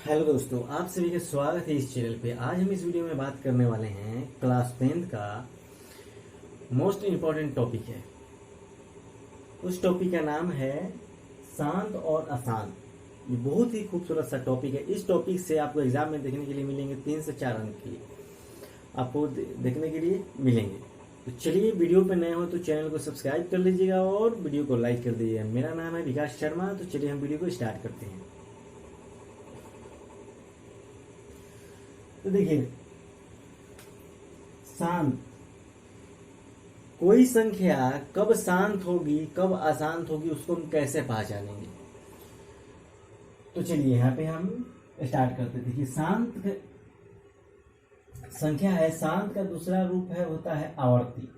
Hello दोस्तों, आप सभी का स्वागत है इस चैनल पे। आज हम इस वीडियो में बात करने वाले हैं क्लास 10th का मोस्ट इम्पॉर्टेंट टॉपिक है। उस टॉपिक का नाम है शांत और अशांत। ये बहुत ही खूबसूरत सा टॉपिक है। इस टॉपिक से आपको एग्जाम में देखने के लिए मिलेंगे 3 से 4 अंक के लिए आपको देखने के लिए मिलेंगे। तो चलिए, वीडियो पे नए हो तो चैनल को सब्सक्राइब कर लीजिएगा और वीडियो को लाइक कर दीजिएगा। मेरा नाम है विकास शर्मा। तो चलिए हम वीडियो को स्टार्ट करते हैं। तो देखिए, शांत, कोई संख्या कब शांत होगी कब अशांत होगी उसको हम कैसे पहचानेंगे। तो चलिए यहाँ पे हम स्टार्ट करते हैं। देखिए, शांत संख्या है, शांत का दूसरा रूप है होता है आवर्ती।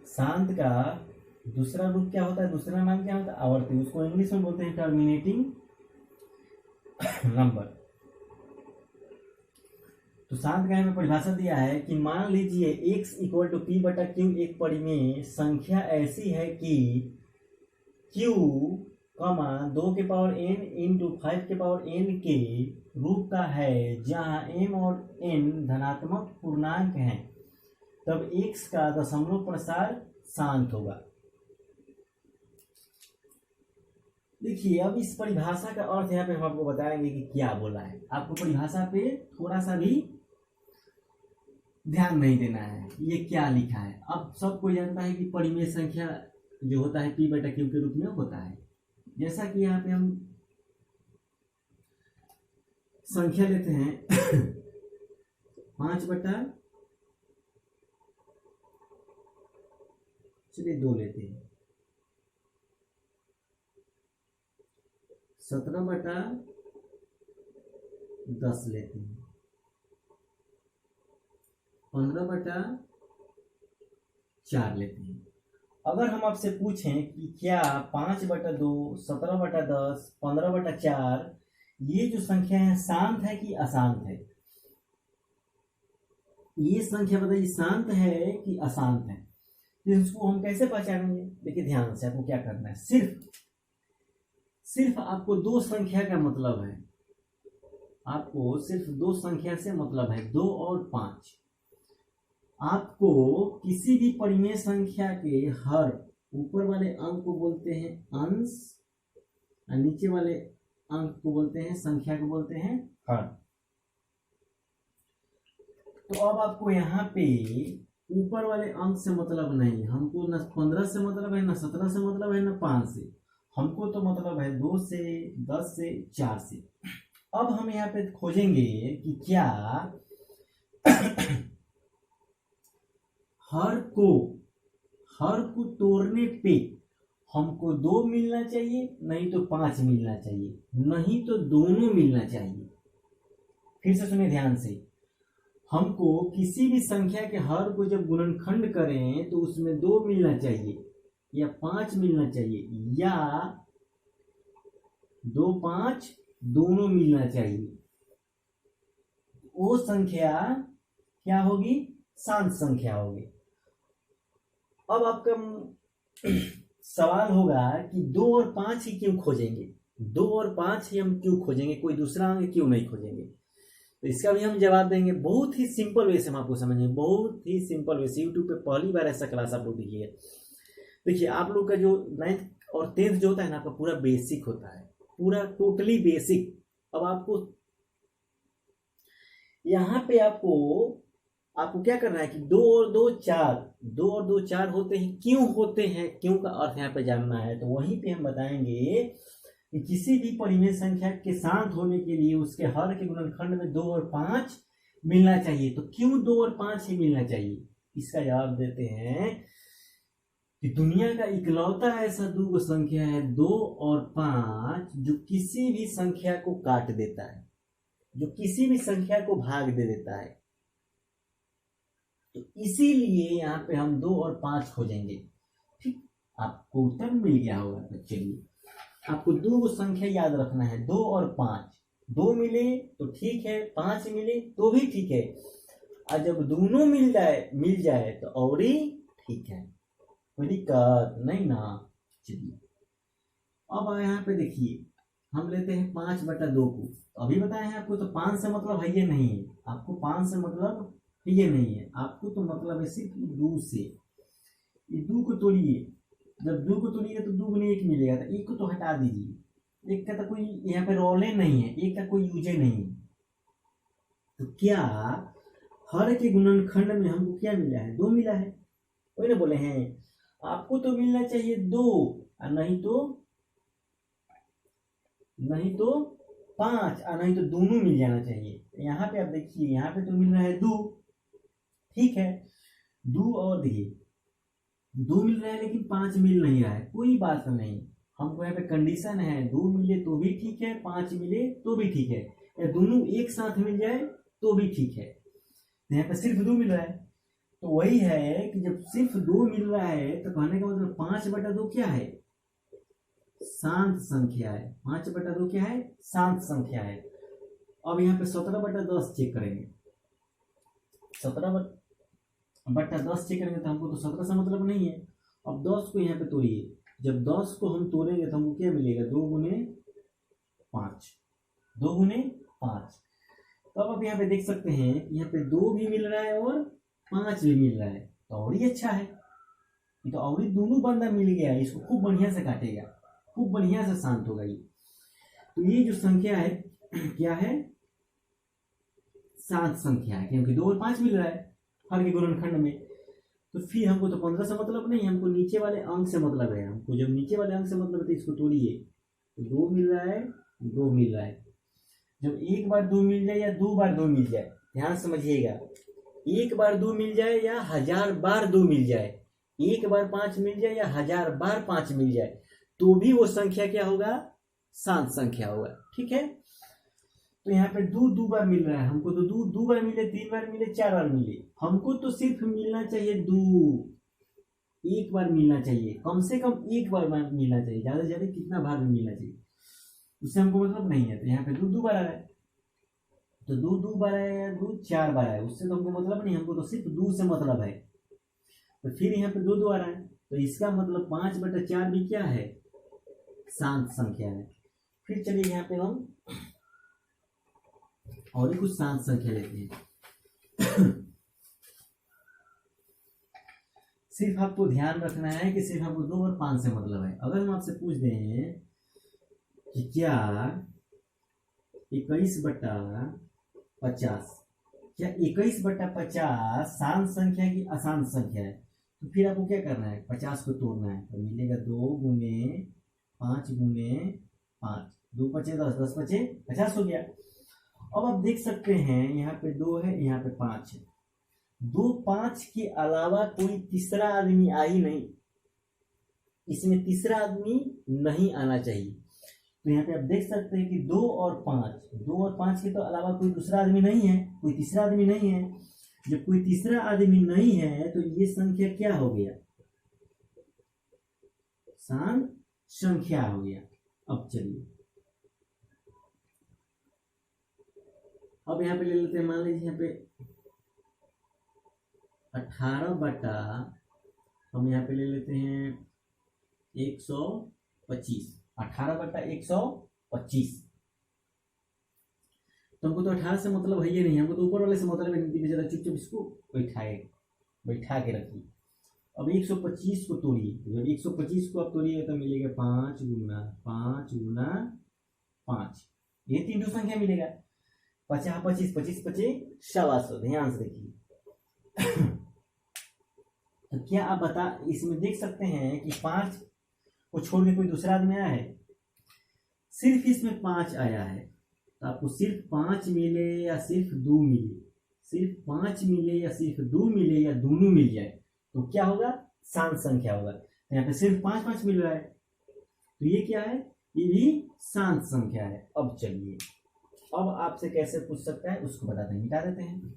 शांत का दूसरा रूप क्या होता है, दूसरा नाम क्या होता है, आवर्ती। उसको इंग्लिश में बोलते हैं टर्मिनेटिंग नंबर। तो शांत का हमें परिभाषा दिया है कि मान लीजिए x इक्वल टू पी बटा क्यू एक परिमेय संख्या ऐसी है कि q, 2 के पावर n इंटू 5 के पावर n के रूप का है, जहां m और n धनात्मक पूर्णांक हैं, तब x का दशमलव प्रसार शांत होगा। देखिए, अब इस परिभाषा का अर्थ यहाँ पे हम आपको बताएंगे कि क्या बोला है। आपको परिभाषा पे थोड़ा सा भी ध्यान नहीं देना है, ये क्या लिखा है। अब सबको जानता है कि परिमेय संख्या जो होता है पी बटा क्यू के रूप में होता है। जैसा कि यहाँ पे हम संख्या लेते हैं 5 बटा, चलिए 2 लेते हैं, 17 बटा 10 लेते हैं, 15 बटा 4 लेते हैं। अगर हम आपसे पूछें कि क्या 5 बटा 2, 17 बटा 10, 15 बटा 4 ये जो संख्या है शांत है कि अशांत है, ये संख्या बताइए शांत है कि अशांत है। तो इसको हम कैसे पहचानेंगे। देखिए ध्यान से, आपको क्या करना है, सिर्फ आपको दो संख्या का मतलब है, आपको सिर्फ दो संख्या से मतलब है, 2 और 5। आपको किसी भी परिमेय संख्या के हर ऊपर वाले अंक को बोलते हैं अंश और नीचे वाले अंक को बोलते हैं, संख्या को बोलते हैं हर। तो अब आपको यहाँ पे ऊपर वाले अंक से मतलब नहीं, हमको न 15 से मतलब है, न 17 से मतलब है, न 5 से। हमको तो मतलब है 2 से, 10 से, 4 से। अब हम यहाँ पे खोजेंगे कि क्या हर को तोड़ने पे हमको 2 मिलना चाहिए, नहीं तो 5 मिलना चाहिए, नहीं तो दोनों मिलना चाहिए। फिर से सुनिए ध्यान से, हमको किसी भी संख्या के हर को जब गुणनखंड करें तो उसमें 2 मिलना चाहिए या 5 मिलना चाहिए, या 2, 5 दोनों मिलना चाहिए। वो संख्या क्या होगी, शांत संख्या होगी। अब आपका सवाल होगा कि 2 और 5 ही क्यों खोजेंगे, 2 और 5 ही हम क्यों खोजेंगे, कोई दूसरा अंक क्यों नहीं खोजेंगे। तो इसका भी हम जवाब देंगे बहुत ही सिंपल वे से। हम आपको समझेंगे बहुत ही सिंपल वे से। यूट्यूब पे पहली बार ऐसा क्लास आप लोग देखिए। देखिए, आप लोग का जो 9th और 10th जो होता है ना, आपका पूरा बेसिक होता है, पूरा टोटली बेसिक। अब आपको यहाँ पे आपको क्या करना है कि 2 और 2 4, 2 और 2 4 होते हैं, क्यों होते हैं, क्यों का अर्थ यहाँ पे जानना है। तो वहीं पे हम बताएंगे कि किसी भी परिमेय संख्या के शांत होने के लिए उसके हर के गुणनखंड में 2 और 5 मिलना चाहिए। तो क्यों 2 और 5 ही मिलना चाहिए, इसका जवाब देते हैं कि दुनिया का इकलौता ऐसा दो संख्या है 2 और 5 जो किसी भी संख्या को काट देता है, जो किसी भी संख्या को भाग दे देता है। तो इसीलिए यहाँ पे हम 2 और 5 खोजेंगे। ठीक, आपको उत्तर मिल गया होगा। तो चलिए, आपको दो संख्या याद रखना है, 2 और 5। 2 मिले तो ठीक है, 5 मिले तो भी ठीक है, और जब दोनों मिल जाए तो और ही ठीक है, कोई दिक्कत नहीं ना। चलिए, अब यहाँ पे देखिए, हम लेते हैं 5/2 को। तो अभी बताए हैं आपको, तो 5 से मतलब है ये नहीं है, आपको 5 से मतलब ये नहीं है, आपको तो मतलब है सिर्फ 2 से। ये 2 को तोड़िए, जब 2 को तोड़िए तो 2 गुने 1 मिलेगा, तो 1 को तो हटा दीजिए, 1 का तो कोई यहाँ पे रोले नहीं है, 1 का कोई यूजे नहीं है। तो क्या हर के गुणनखंड में हमको क्या मिला है? 2 मिला है। वही ना बोले हैं, आपको तो मिलना चाहिए 2, और नहीं तो 5, और नहीं तो दोनों मिल जाना चाहिए। यहाँ पे आप देखिए, यहाँ पे तो मिल रहा है 2, ठीक है, 2 और देखिए 2 मिल रहा है लेकिन 5 मिल नहीं रहा है, कोई बात नहीं। हमको यहाँ पे कंडीशन है, 2 मिले तो भी ठीक है, 5 मिले तो भी ठीक है, या दोनों एक साथ मिल जाए तो भी ठीक है। यहाँ पे सिर्फ 2 मिल रहा है, तो वही है कि जब सिर्फ 2 मिल रहा है तो कहने का मतलब 5/2 क्या है? शांत संख्या है। 5/2 क्या है? शांत संख्या है। अब यहाँ पे 17/10 चेक करेंगे, 17/10 चेक करेंगे तो हमको तो 17 से मतलब नहीं है। अब 10 को यहाँ पे तोड़िए, जब 10 को हम तोड़ेंगे तो हमको क्या मिलेगा? 2 गुने 5, 2 गुने 5। तो अब आप यहाँ पे देख सकते हैं कि यहाँ पे 2 भी मिल रहा है और 5 भी मिल रहा है, तो और ही अच्छा है। ये तो और ही दोनों बंदा मिल गया, इसको खूब बढ़िया से काटेगा, खूब बढ़िया से शांत होगा ये। तो ये जो संख्या है क्या है? शांत संख्या है, क्योंकि 2 और 5 मिल रहा है हर के गुणनखंड में। तो फिर हमको तो 15 से मतलब नहीं, हमको नीचे वाले अंक से मतलब है। हमको जब नीचे वाले अंक से मतलब है तो इसको तोड़िए, तो 2 मिल रहा है, 2 मिल रहा है। जब एक बार 2 मिल जाए या 2 बार 2 मिल जाए, ध्यान समझिएगा, एक बार 2 मिल जाए या 1000 बार 2 मिल जाए, एक बार 5 मिल जाए या 1000 बार 5 मिल जाए, तो भी वो संख्या क्या होगा? शांत संख्या होगा, ठीक है। तो यहाँ पे 2 बार मिल रहा है हमको, तो 2 बार मिले, 3 बार मिले, 4 बार मिले, हमको तो सिर्फ मिलना चाहिए 2, एक बार मिलना चाहिए, कम से कम एक बार मिलना चाहिए, ज्यादा से ज्यादा कितना बार में मिलना चाहिए उससे हमको मतलब नहीं है। तो यहाँ पे 2 बार आ रहा है, तो 2 बार आया या 2 4 बार आया, उससे तो हमको मतलब नहीं, हमको तो सिर्फ 2 से मतलब है। तो फिर यहाँ पे 2 आ रहा है, तो इसका मतलब 5/4 भी क्या है? शांत संख्या है। फिर चलिए यहाँ पे हम और भी कुछ शांत संख्या लेते हैं। सिर्फ आपको ध्यान रखना है कि सिर्फ आपको 2 और 5 से मतलब है। अगर हम आपसे पूछ दें कि क्या 21/50, क्या 21/50 शांत संख्या की अशांत संख्या है, तो फिर आपको क्या करना है? 50 को तोड़ना है, तो मिलेगा 2 गुने 5 गुने 5, 2 5 10, 10 5 50 हो गया। अब आप देख सकते हैं यहाँ पे 2 है, यहाँ पे 5 है, 2 5 के अलावा कोई तीसरा आदमी आ ही नहीं, इसमें तीसरा आदमी नहीं आना चाहिए। तो यहाँ पे आप देख सकते हैं कि 2 और 5 के तो अलावा कोई दूसरा आदमी नहीं है, कोई तीसरा आदमी नहीं है। जब कोई तीसरा आदमी नहीं है तो ये संख्या क्या हो गया? शांत संख्या हो गया। अब चलिए, अब यहाँ पे ले लेते हैं, मान लीजिए यहाँ पे 18 हम यहाँ पे ले लेते हैं 125, 18/125। तो हमको तो 18 से मतलब है ये नहीं, हमको तो ऊपर वाले से मतलब है, ज़्यादा चुपचाप इसको बैठा के रखिए। अब 125 को तोड़िए, जब 125 को आप तोड़िए तो मिलेगा 5 गुना 5 गुना 5, ये 3 संख्या मिलेगा। 50 25 25 25 125, ध्यान से देखिए। तो क्या आप इसमें देख सकते हैं कि 5 को छोड़ के कोई दूसरा आदमी आया है? सिर्फ इसमें 5 आया है, तो आपको सिर्फ 5 मिले या सिर्फ 2 मिले, सिर्फ 5 मिले या सिर्फ 2 मिले या दोनों मिल जाए, तो क्या होगा? शांत संख्या होगा। तो यहाँ पे सिर्फ 5 5 मिल रहा है, तो ये क्या है? ये भी शांत संख्या है। अब चलिए, अब आपसे कैसे पूछ सकता है उसको बताते हैं, मिटा देते हैं।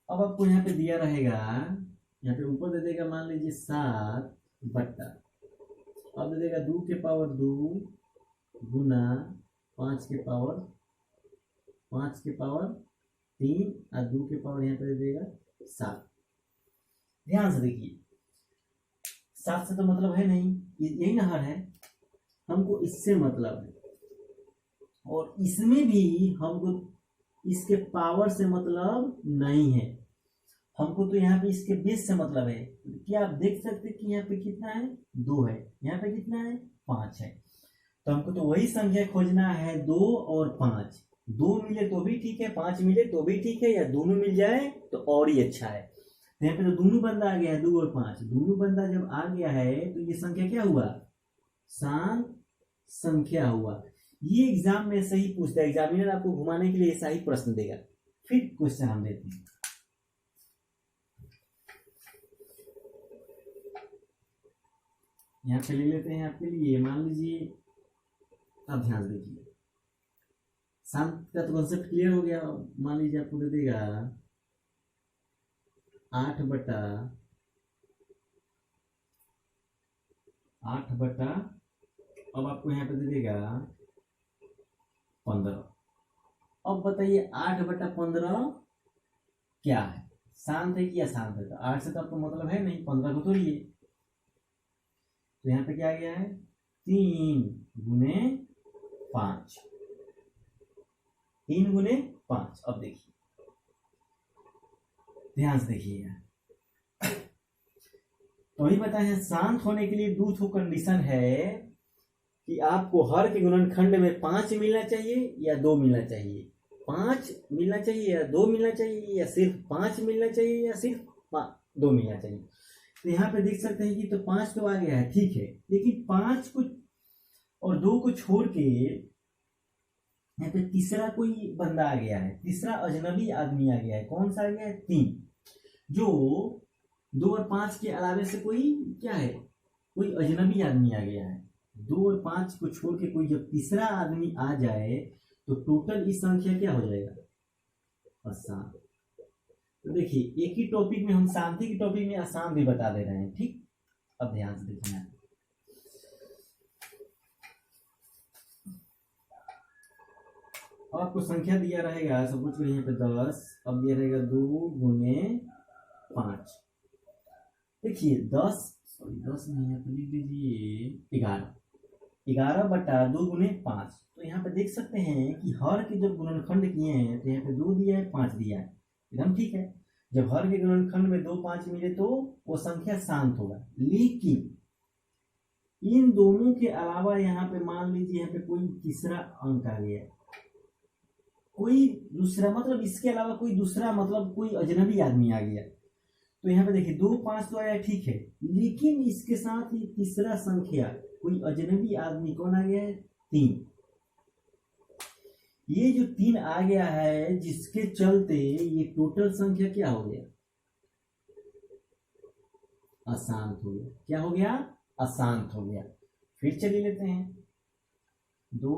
अब आपको यहाँ पे दिया रहेगा, यहाँ पे ऊपर दे देगा मान लीजिए 7/, अब दे देगा 2 के पावर 2 गुना 5 के पावर 3 और 2 के पावर यहाँ पे दे देगा 7। ध्यान से देखिए, 7 से तो मतलब है नहीं, यही ना हर है, हमको इससे मतलब है। और इसमें भी हमको इसके पावर से मतलब नहीं है, हमको तो यहाँ पे इसके बेस से मतलब है। क्या आप देख सकते हैं कि यहाँ पे कितना है, 2 है, यहाँ पे कितना है, 5 है। तो हमको तो वही संख्या खोजना है, 2 और 5। 2 मिले तो भी ठीक है, 5 मिले तो भी ठीक है, या दोनों मिल जाए तो और ही अच्छा है। तो यहाँ पे तो दोनों बंदा आ गया है, 2 और 5। दोनों बंदा जब आ गया है तो ये संख्या क्या हुआ, शांत संख्या हुआ। ये एग्जाम में सही पूछता है, एग्जामिनर आपको घुमाने के लिए सही प्रश्न देगा। फिर क्वेश्चन हम देते हैं, यहाँ पे ले लेते हैं आपके लिए। मान लीजिए, अब ध्यान देखिए, शांत का तो कॉन्सेप्ट क्लियर हो गया। मान लीजिए आपको दे देगा 8/8, अब आपको यहाँ पे दे देगा 15। अब बताइए 8/15 क्या है, शांत है कि अशांत है? तो 8 से तो आपको मतलब है नहीं, 15 को तोड़िए। तो यहाँ पे क्या आ गया है, 3 × 5, 3 × 5। अब देखिए, ध्यान से देखिएगा, तो वही बताए हैं, शांत होने के लिए 2 कंडीशन है कि आपको हर के गुणनखंड में 5 मिलना चाहिए या 2 मिलना चाहिए। 5 मिलना चाहिए या 2 मिलना चाहिए, या सिर्फ 5 मिलना चाहिए, या सिर्फ 2 मिलना चाहिए। तो यहाँ पे देख सकते हैं कि तो 5 तो आ गया है, ठीक है, लेकिन 5 को और 2 को छोड़ के यहाँ पे तीसरा कोई बंदा आ गया है, तीसरा अजनबी आदमी आ गया है। कौन सा आ गया है, 3, जो 2 और 5 के अलावे से कोई क्या है, कोई अजनबी आदमी आ गया है। 2 और 5 को छोड़ के कोई जब तीसरा आदमी आ जाए तो टोटल इस संख्या क्या हो जाएगा, अशांत। तो देखिए, एक ही टॉपिक में हम शांति के टॉपिक में अशांत भी बता दे रहे हैं, ठीक। अब ध्यान से देखना, आपको संख्या दिया रहेगा, सब कुछ यहाँ पे 10, अब दिया रहेगा 2 × 5। देखिए 10 नहीं, यहाँ पे लिख दीजिए 11/2 × 5। तो यहाँ पे देख सकते हैं कि हर के जब गुणनखंड किए हैं तो यहाँ पे 2 दिया है, 5 दिया है, एकदम ठीक है। जब हर के गुणनखंड में 2, 5 मिले तो वो संख्या शांत होगा। लेकिन इन दोनों के अलावा यहाँ पे मान लीजिए यहाँ पे कोई तीसरा अंक आ गया, कोई दूसरा, मतलब इसके अलावा कोई दूसरा, मतलब कोई अजनबी आदमी आ गया। तो यहाँ पे देखिए 2, 5 तो आया, ठीक है, लेकिन इसके साथ ही तीसरा संख्या, कोई अजनबी आदमी कौन आ गया है, 3। ये जो 3 आ गया है, जिसके चलते ये टोटल संख्या क्या हो गया, अशांत हो गया। क्या हो गया, अशांत हो गया। फिर चलिए लेते हैं 2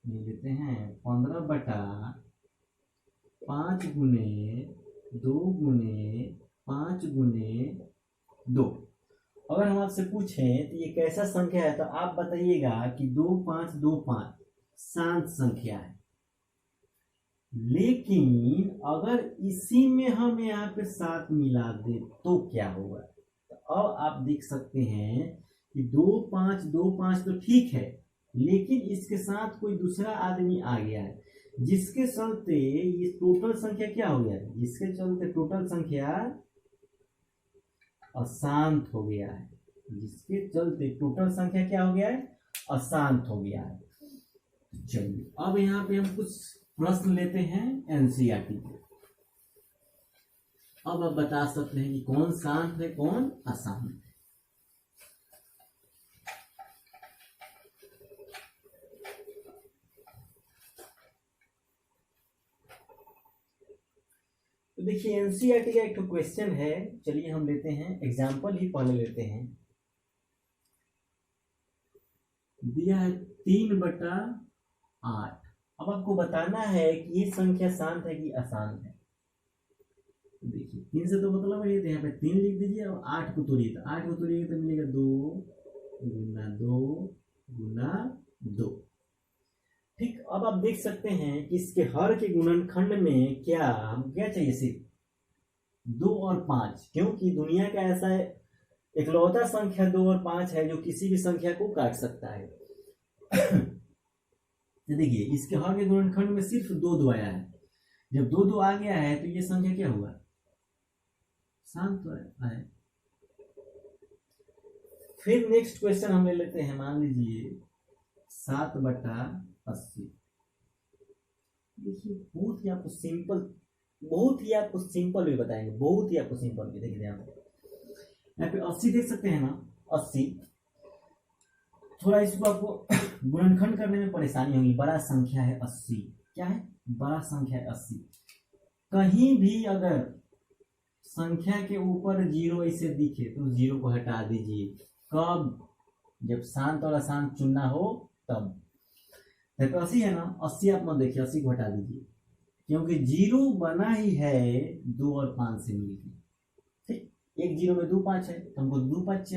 ले लेते हैं 15/5 × 2 × 5 × 2। अगर हम आपसे पूछें तो ये कैसा संख्या है, तो आप बताइएगा कि 2, 5, 2, 5 शांत संख्या है। लेकिन अगर इसी में हम यहाँ पे 7 मिला दे तो क्या होगा। तो अब आप देख सकते हैं कि 2, 5, 2, 5 तो ठीक है, लेकिन इसके साथ कोई दूसरा आदमी आ गया है, जिसके चलते ये टोटल संख्या क्या हो गया है, जिसके चलते टोटल संख्या अशांत हो गया है, जिसके चलते टोटल संख्या क्या हो गया है, अशांत हो गया है। चलिए अब यहाँ पे हम कुछ प्रश्न लेते हैं एनसीईआरटी के। अब आप बता सकते हैं कि कौन शांत है, कौन अशांत है। तो देखिए एनसीईआरटी का एक तो क्वेश्चन है, चलिए हम लेते हैं एग्जाम्पल ही पहले लेते हैं। दिया है 3/8। अब आपको बताना है कि ये संख्या शांत है कि अशांत है। देखिए 3 से तो मतलब है, यहाँ पे 3 लिख दीजिए और 8 को तोड़िए, तो 8 को तोड़िए तो मिलेगा 2 × 2 × 2। ठीक। अब आप देख सकते हैं कि इसके हर के गुणनखंड में क्या हम क्या चाहिए, सिर्फ 2 और 5, क्योंकि दुनिया का ऐसा है इकलौता संख्या 2 और 5 है जो किसी भी संख्या को काट सकता है। तो देखिए इसके हर के गुणनखंड में सिर्फ 2 2 आया है। जब 2 2 आ गया है तो ये संख्या क्या हुआ, शांत है। फिर नेक्स्ट क्वेश्चन हम ले लेते हैं, मान लीजिए 7/80। देखिए बहुत ही आपको सिंपल भी बताएंगे, बहुत ही आपको सिंपल भी। देखिए यहाँ पे 80 देख सकते हैं ना, 80। थोड़ा इसको आपको गुणनखंड करने में परेशानी होगी, बड़ा संख्या है 80। क्या है, बड़ा संख्या है 80। कहीं भी अगर संख्या के ऊपर 0 ऐसे दिखे तो 0 को हटा दीजिए। कब, जब शांत और अशांत चुनना हो तब। तो 80 है ना, 80 आप मत देखिए, 80 को हटा दीजिए, क्योंकि 0 बना ही है 2 और 5 से मिलकर। ठीक, एक 0 में 2 5 है, तो हमको 2 5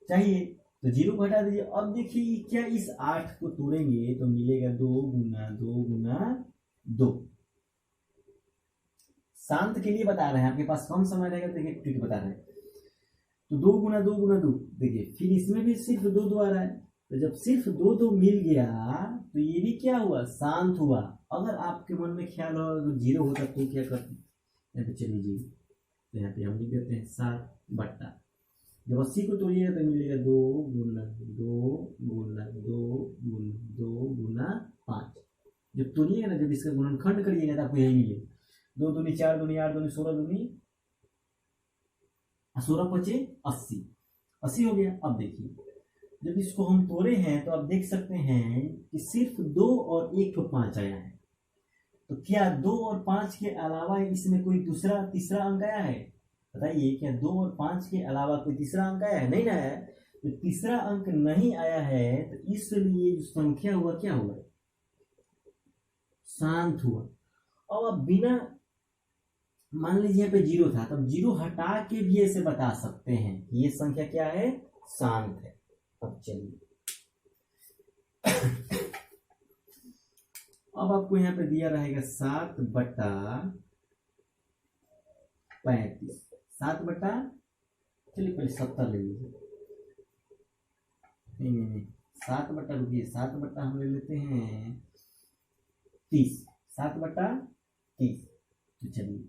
चाहिए, तो 0 को हटा दीजिए। अब देखिए क्या इस 8 को तोड़ेंगे तो मिलेगा 2 गुना 2 गुना 2। शांत के लिए बता रहे हैं, आपके पास कम समय रहेगा, देखिए ट्रिक बता रहे हैं। तो 2 गुना 2 गुना 2, देखिए फिर इसमें भी सिर्फ 2 2 आ रहा है। तो जब सिर्फ 2 2 मिल गया तो ये भी क्या हुआ, शांत हुआ। अगर आपके मन में ख्याल हो तो 0 होता तो क्या करते, यहाँ पे चलिए 0, तो यहाँ पे हम लिख देते हैं 7/। जब 80 को तोड़िएगा तो मिलेगा 2 गुना 2 गुना 2 गुना 2 गुना 5। जब तोड़िएगा ना, जब इसका गुणनखंड करिएगा तो आपको यही मिलेगा। 2 दूनी 4 दूनी 8 दूनी 16 दूनी 16 पचे 80, 80 हो गया। अब देखिए जब इसको हम तोड़े हैं तो आप देख सकते हैं कि सिर्फ 2 और 1 तो 5 आया है। तो क्या 2 और 5 के अलावा इसमें कोई दूसरा तीसरा अंक आया है, बताइए। क्या 2 और 5 के अलावा कोई तीसरा अंक आया है, नहीं ना है। तो तीसरा अंक नहीं आया है, तो इसलिए जो संख्या हुआ क्या हुआ, शांत हुआ। अब आप बिना, मान लीजिए यहाँ पे 0 था, तब 0 हटा के भी ऐसे बता सकते हैं कि ये संख्या क्या है, शांत है। अब चलिए अब आपको यहाँ पे दिया रहेगा 7/35। 7/, चलिए पहले 70 ले लीजिए। नहीं 7/, रुकिए, 7/, हम ले लेते हैं 30। 7/30, तो चलिए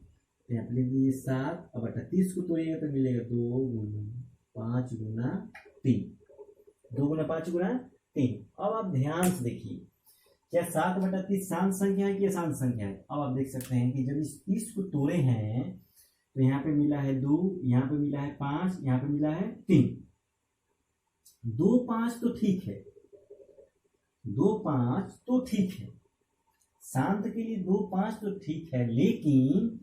यहाँ पे लिख दीजिए 7/30 को तोड़िएगा तो मिलेगा 2 गुना 5 गुना 3, 2 गुना 5 गुना 3। अब आप ध्यान से देखिए, क्या 7/30 शांत संख्या है कि अशांत संख्या है। अब आप देख सकते हैं कि जब इस 30 को तोड़े हैं तो यहाँ पे मिला है 2, यहाँ पे मिला है 5, यहाँ पे मिला है 3। 2 5 तो ठीक है, 2 5 तो ठीक है, शांत के लिए 2 5 तो ठीक है, लेकिन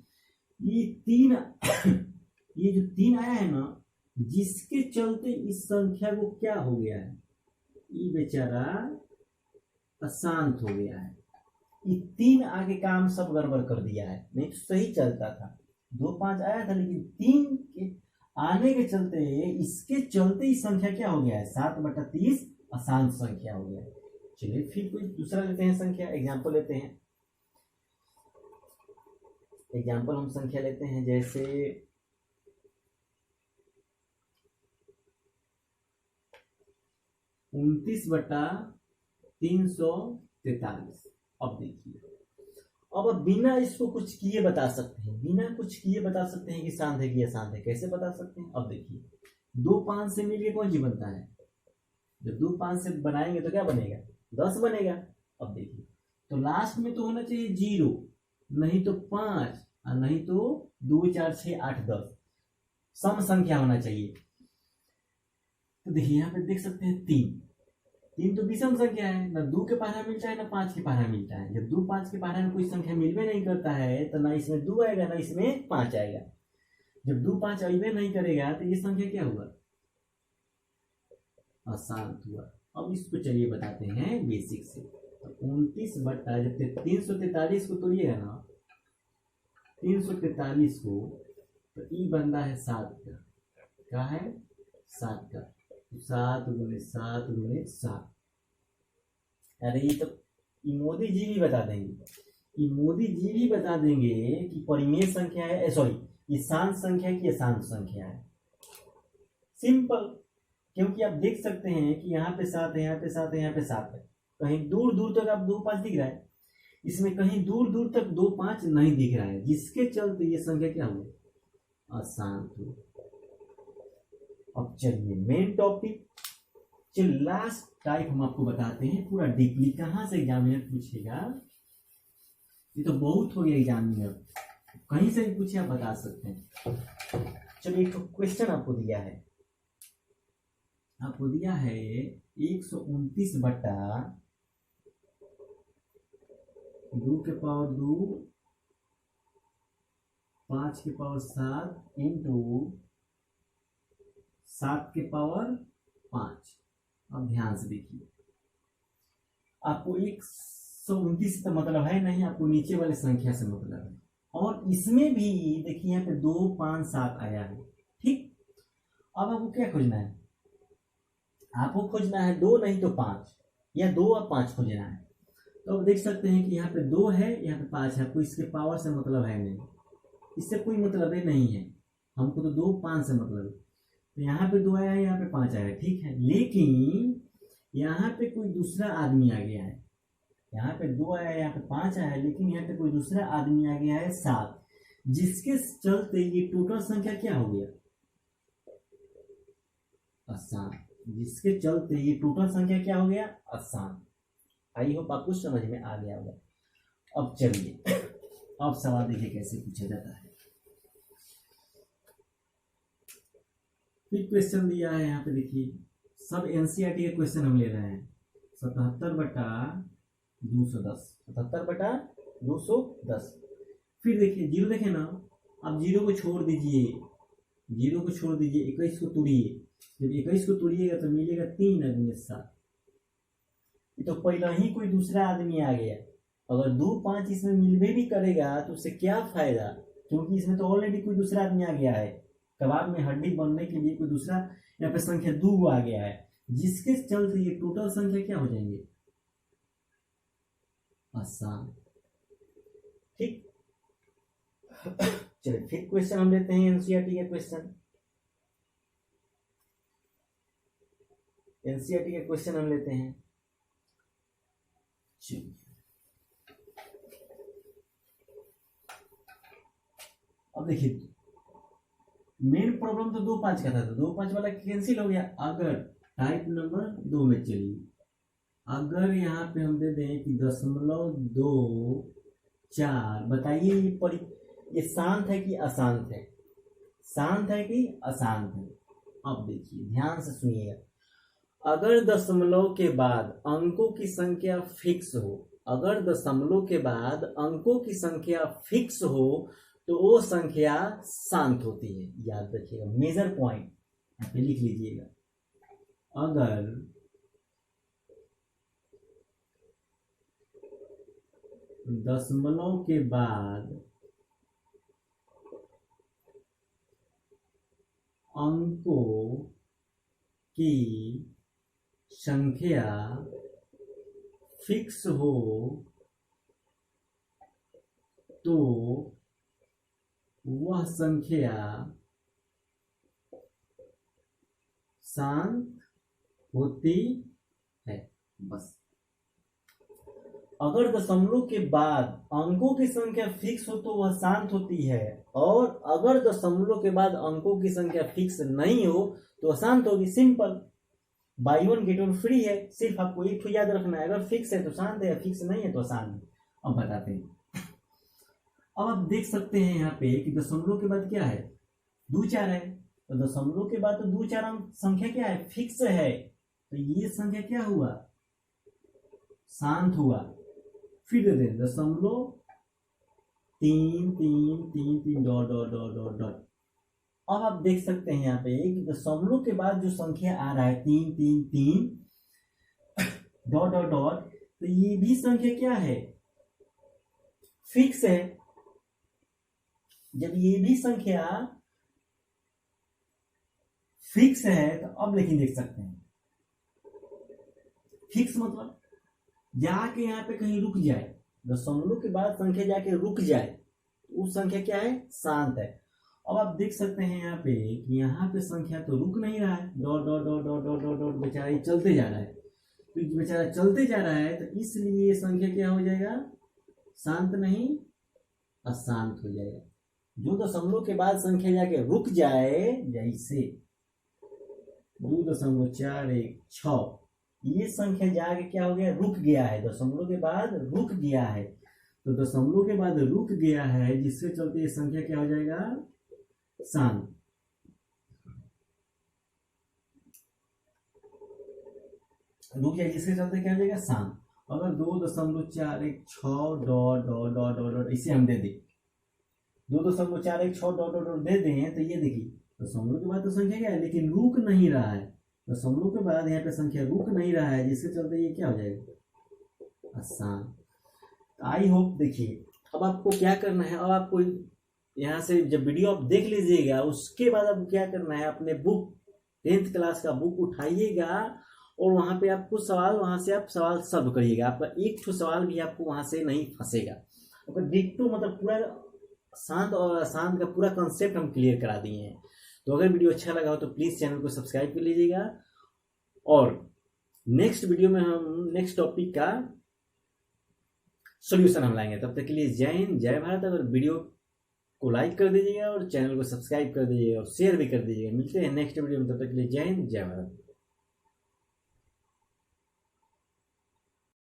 ये 3 ये जो 3 आया है ना, जिसके चलते इस संख्या को क्या हो गया है, ये बेचारा अशांत हो गया है। ये 3 आगे काम सब गड़बड़ कर दिया है, नहीं तो सही चलता था। 2 5 आया था, लेकिन 3 के आने के चलते, इसके चलते ही संख्या क्या हो गया है, 7/30 अशांत संख्या हो गया है। चलिए फिर कोई दूसरा लेते हैं संख्या, एग्जाम्पल लेते हैं। एग्जाम्पल हम संख्या लेते हैं, जैसे 29/343। अब देखिए, अब बिना इसको कुछ किए बता सकते हैं, बिना कुछ किए बता सकते हैं कि शांत है कि अशांत है। कैसे बता सकते हैं, अब देखिए 2 5 से मिलके कौन सी बनता है, जब 2 5 से बनाएंगे तो क्या बनेगा, 10 बनेगा। अब देखिए तो लास्ट में तो होना चाहिए 0, नहीं तो 5, और नहीं तो 2 4 6 8 10, सम संख्या होना चाहिए। तो देखिए यहाँ पे देख सकते हैं 3 तो विषम संख्या है, ना 2 के पहाड़ा मिलता है ना 5 के पहाड़ा मिलता है। जब 2 5 के पहाड़ा में कोई संख्या मिलवे नहीं करता है तो ना इसमें 2 आएगा ना इसमें 5 आएगा। जब 2 5 अइबे नहीं करेगा तो ये संख्या क्या हुआ, अशांत हुआ। अब इसको चलिए बताते हैं बेसिक से। तो 29/, जब 343 को तोड़िएगा ना, 343 को, तो ई बनता है 7 का, क्या है 7 का, 7 गुने 7 गुने 7। अरे ये तो मोदी जी भी बता देंगे, ये मोदी जी भी बता देंगे कि परिमेय संख्या है, सॉरी ये शांत संख्या की अशांत संख्या है। सिंपल, क्योंकि आप देख सकते हैं कि यहाँ पे 7 है, यहाँ पे 7 है, यहाँ पे 7 है, कहीं दूर दूर तक आप 2 5 दिख रहा है, इसमें कहीं दूर दूर तक 2 5 नहीं दिख रहा है, जिसके चलते ये संख्या क्या हुई, अशांत हुई। अब चलिए मेन टॉपिक, चलिए लास्ट टाइप हम आपको बताते हैं पूरा डीपली, कहाँ से एग्जामिनर पूछेगा, ये तो बहुत हो गया एग्जामिनर, कहीं से भी पूछे आप बता सकते हैं। चलिए एक क्वेश्चन आपको दिया है, आपको दिया है 129 बटा 2 के पावर 2 5 के पावर 7 इंटू 7 के पावर 5। अब ध्यान से देखिए, आपको 129 का मतलब है नहीं, आपको नीचे वाले संख्या से मतलब है, और इसमें भी देखिए यहाँ पे 2 5 7 आया है, ठीक। अब आपको क्या खोजना है, आपको खोजना है 2 नहीं तो 5, या 2 और 5 खोजना है। तो आप देख सकते हैं कि यहाँ पे 2 है, यहाँ पे 5 है, आपको इसके पावर से मतलब है नहीं, इससे कोई मतलब ही नहीं है, हमको तो 2 5 से मतलब है। तो यहाँ पे 2 आया है, यहाँ पे 5 आया है, ठीक है, लेकिन यहाँ पे कोई दूसरा आदमी आ गया है, यहाँ पे 2 आया है, यहाँ पे 5 आया है, लेकिन यहाँ पे कोई दूसरा आदमी आ गया है 7, जिसके चलते ये टोटल संख्या क्या हो गया, अशांत, जिसके चलते ये टोटल संख्या क्या हो गया, अशांत। आई होप आपको समझ में आ गया होगा। अब चलिए अब सवाल देखिए कैसे पूछा जाता है। फिर क्वेश्चन दिया है यहाँ पे, देखिए सब एनसीईआरटी के क्वेश्चन हम ले रहे हैं। 77 बटा 210, 77 बटा 210। फिर देखिए जीरो देखे ना, अब जीरो को छोड़ दीजिए, जीरो को छोड़ दीजिए, 21 को तोड़िए, जब 21 को तोड़िएगा तो मिलेगा 3 अदमी 7। तो पहले ही कोई दूसरा आदमी आ गया, अगर 2 5 इसमें मिलवे भी करेगा तो उससे क्या फायदा, क्योंकि इसमें तो ऑलरेडी कोई दूसरा आदमी आ गया है, कबाब में हड्डी बनने के लिए कोई दूसरा यहाँ पे संख्या 2 आ गया है, जिसके चलते ये टोटल संख्या क्या हो जाएंगे, आसान, ठीक। चलिए फिर क्वेश्चन हम लेते हैं एनसीईआरटी के क्वेश्चन, एनसीईआरटी के क्वेश्चन हम लेते हैं। अब देखिए मेन प्रॉब्लम तो 2 5 का था, तो 2 5 वाला कैंसिल हो गया। अगर टाइप नंबर 2 में चलिए, अगर यहाँ पे हम दे दें कि 0.24, बताइए ये शांत है कि अशांत है, शांत है कि अशांत है। अब देखिए ध्यान से सुनिएगा, अगर दशमलव के बाद अंकों की संख्या फिक्स हो, अगर दशमलव के बाद अंकों की संख्या फिक्स हो तो वो संख्या शांत होती है, याद रखिएगा, मेजर पॉइंट यहाँ पे लिख लीजिएगा। अगर दशमलव के बाद अंकों की संख्या फिक्स हो तो वह संख्या शांत होती है। बस, अगर दशमलव के बाद अंकों की संख्या फिक्स हो तो वह शांत होती है, और अगर दशमलव के बाद अंकों की संख्या फिक्स नहीं हो तो अशांत होगी। Simple, by one get one free है, सिर्फ आपको एक तो याद रखना है, अगर फिक्स है तो शांत है, फिक्स नहीं है तो अशांत है। अब बताते हैं, अब आप देख सकते हैं यहाँ पे कि दशमलव के बाद क्या है, 2 4 है, तो दशमलव के बाद तो 2 4 अंक संख्या क्या है, फिक्स है, तो ये संख्या क्या हुआ, शांत हुआ। फिर दे दें दशमलव 3 3 3 3 dot dot dot dot dot. अब आप देख सकते हैं यहाँ पे कि दशमलव के बाद जो संख्या आ रहा है 3 3 3 डॉट डॉट डॉट, तो ये भी संख्या क्या है, फिक्स है। जब ये भी संख्या फिक्स है तो अब लेकिन देख सकते हैं, फिक्स मतलब जाके यहाँ पे कहीं रुक जाए, दशमलव के बाद संख्या जाके रुक जाए, उस संख्या क्या है, शांत है। अब आप देख सकते हैं यहाँ पे कि यहाँ पे संख्या तो रुक नहीं रहा है, dot dot dot dot dot dot dot बेचारा ये चलते जा रहा है। तो बेचारा चलते जा रहा है, तो इसलिए ये संख्या क्या हो जाएगा, शांत नहीं अशांत हो जाएगा। जो दशमलव के बाद संख्या जाके रुक जाए, जैसे 2.416, ये संख्या जाके क्या हो गया, रुक गया है, दशमलव के बाद रुक गया है। तो दशमलव के बाद रुक गया है, जिसके चलते ये संख्या क्या हो जाएगा, शांत। रुक जाए जिसके चलते क्या हो जाएगा, शांत। अगर 2.416 dot dot dot dot dot इसे हम दे दें, 2.416 डॉट डॉट डॉट दे दें, तो ये देखिए दशमलव के बाद तो संख्या क्या है, लेकिन रुक नहीं रहा है। दशमलव के बाद यहाँ पे संख्या रुक नहीं रहा है, जिसके चलते ये क्या हो जाएगा, अशांत। आई होप देखिए अब आपको क्या करना है, अब आपको यहाँ से जब वीडियो आप देख लीजिएगा, उसके बाद आपको क्या करना है, अपने बुक 10th क्लास का बुक उठाइएगा और वहाँ पे आपको सवाल, वहाँ से आप सवाल सॉल्व करिएगा। आपका एक ठो सवाल भी आपको वहाँ से नहीं फंसेगा। अगर डिट्टो मतलब पूरा शांत और अशांत का पूरा कॉन्सेप्ट हम क्लियर करा दिए हैं। तो अगर वीडियो अच्छा लगा हो तो प्लीज़ चैनल को सब्सक्राइब कर लीजिएगा, और नेक्स्ट वीडियो में हम नेक्स्ट टॉपिक का सॉल्यूशन हम लाएंगे। तब तक के लिए जय हिंद, जय भारत। अगर वीडियो को लाइक कर दीजिएगा और चैनल को सब्सक्राइब कर दीजिएगा और शेयर भी कर दीजिएगा। मिलते हैं नेक्स्ट वीडियो में, तब तक के लिए जय हिंद, जय भारत।